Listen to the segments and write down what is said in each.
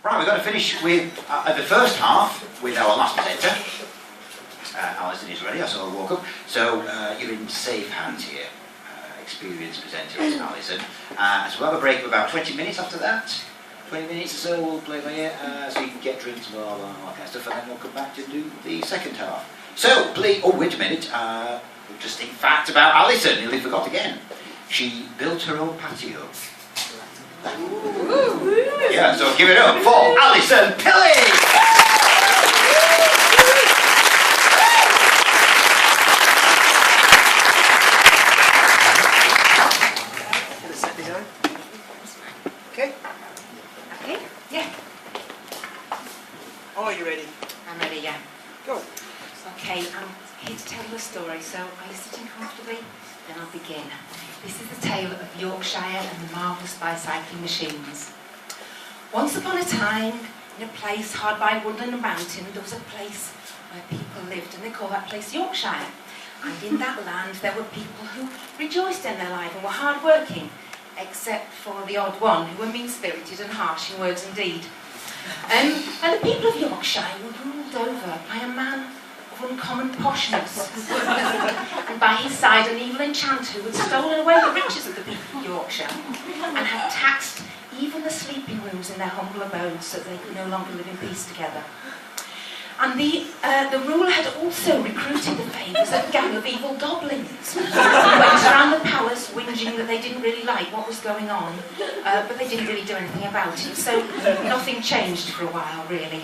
Right, we're going to finish with the first half with our last presenter. Alison is ready, I saw her walk up. So you're in safe hands here. Experienced presenter is Alison. So we'll have a break of about 20 minutes after that. 20 minutes or so, we'll play by ear, so you can get drinks and all that kind of stuff, and then we'll come back to do the second half. So, please, oh wait a minute, interesting fact about Alison, nearly forgot again. She built her own patio. Yeah, so give it up for Alison Tilley! Are you ready? I'm ready, yeah. Go. Okay, I'm here to tell you a story, so are you sitting comfortably? Then I'll begin. This is the tale of Yorkshire and the marvellous bicycling machines. Once upon a time, in a place hard by woodland and mountain, there was a place where people lived, and they call that place Yorkshire. And in that land, there were people who rejoiced in their life and were hard-working, except for the odd one, who were mean-spirited and harsh in words and deed. And the people of Yorkshire were ruled over by a man of uncommon poshness, and by his side an evil enchanter who had stolen away the riches of the people of Yorkshire and had taxed even the sleeping rooms in their humble abodes so that they could no longer live in peace together. And the ruler had also recruited the favours of a gang of evil goblins who went around the palace whinging that they didn't really like what was going on, but they didn't really do anything about it, so nothing changed for a while, really.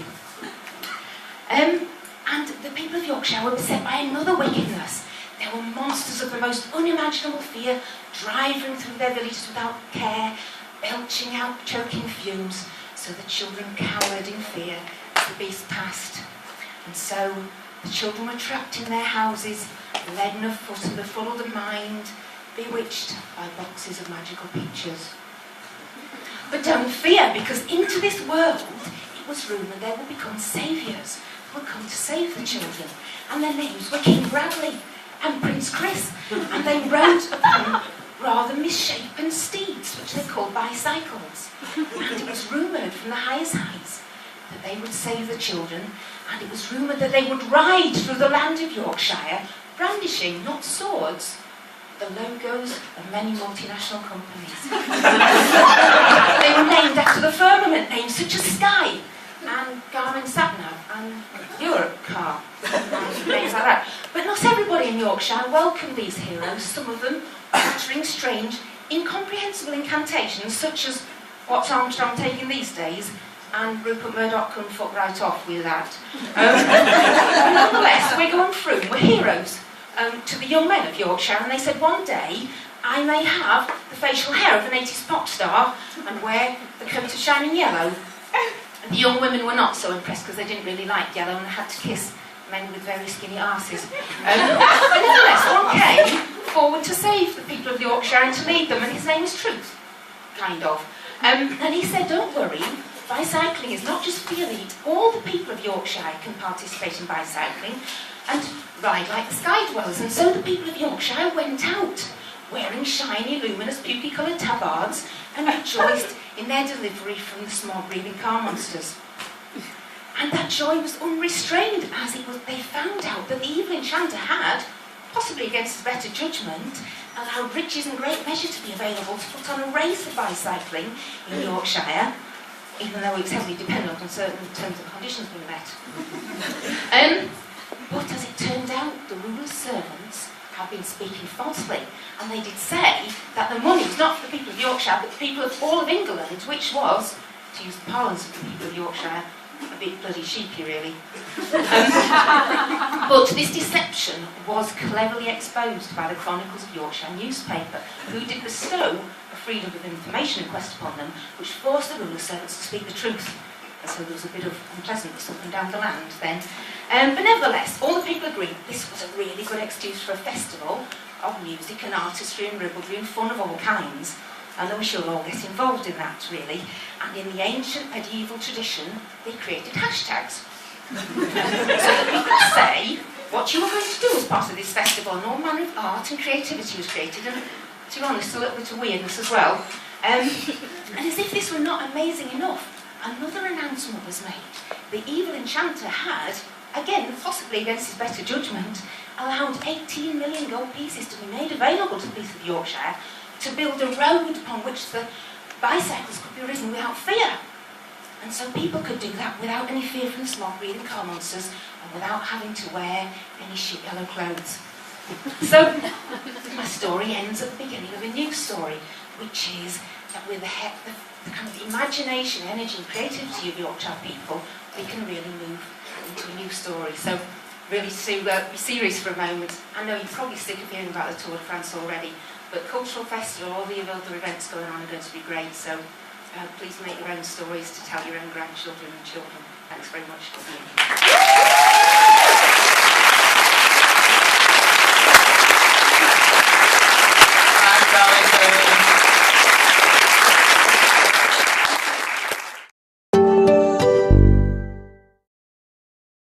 And the people of Yorkshire were beset by another wickedness. There were monsters of the most unimaginable fear driving through their villages without care, belching out choking fumes, so the children cowered in fear as the beast passed. And so the children were trapped in their houses, leaden of foot and befuddled of mind, bewitched by boxes of magical pictures. But don't fear, because into this world it was rumoured there would become saviours who would come to save the children. And their names were King Bradley and Prince Chris, and they rode upon rather misshapen steeds, which they called bicycles. And it was rumoured from the highest heights that they would save the children, and it was rumoured that they would ride through the land of Yorkshire, brandishing, not swords, the logos of many multinational companies. They were named after the firmament names such as Sky, and Garmin Satnav, and Europe Car, and names like that. But not everybody in Yorkshire welcomed these heroes, some of them uttering strange, incomprehensible incantations, such as "What's Armstrong taking these days?" and "Rupert Murdoch couldn't fuck right off with that." Nonetheless, Wiggle and Froome were heroes to the young men of Yorkshire, and they said, one day I may have the facial hair of an 80s pop star and wear the coat of shining yellow. And the young women were not so impressed because they didn't really like yellow and had to kiss men with very skinny arses. But nevertheless, one came forward to save the people of Yorkshire and to lead them, and his name was Truth, kind of. And he said, don't worry, bicycling is not just for the elite. All the people of Yorkshire can participate in bicycling and ride like the sky dwellers. And so the people of Yorkshire went out, wearing shiny, luminous, pukey-coloured tabards, and rejoiced in their delivery from the smog-breathing car monsters. And that joy was unrestrained, as they found out that the evil enchanter had, possibly against his better judgment, allowed riches in great measure to be available to put on a race of bicycling in Yorkshire, even though it was heavily dependent on certain terms and conditions being met. But as it turned out, the ruler's servants had been speaking falsely, and they did say that the money was not for the people of Yorkshire, but the people of all of England, which was, to use the parlance of the people of Yorkshire, a bit bloody sheepy, really. But this deception was cleverly exposed by the Chronicles of Yorkshire newspaper, who did bestow a freedom of information request upon them, which forced the ruler's servants to speak the truth. And so there was a bit of unpleasantness up and down the land then. But nevertheless, all the people agreed this was a really good excuse for a festival of music and artistry and ribaldry and fun of all kinds. And we should all get involved in that, really. And in the ancient medieval tradition, they created hashtags. So that we could say what you were going to do as part of this festival, and all manner of art and creativity was created, and to be honest, a little bit of weirdness as well. And as if this were not amazing enough, another announcement was made. The evil enchanter had, again, possibly against his better judgment, allowed 18 million gold pieces to be made available to the police of Yorkshire to build a road upon which the bicycles could be ridden without fear. And so people could do that without any fear from the smog-breathing car monsters and without having to wear any shit yellow clothes. So my story ends at the beginning of a new story, which is that with the kind of imagination, energy and creativity of Yorkshire people, we can really move into a new story. So really to be serious for a moment, I know you're probably sick of hearing about the Tour de France already, but Cultural Festival, all the other events going on are going to be great, so please make your own stories to tell your own grandchildren and children. Thanks very much for being here.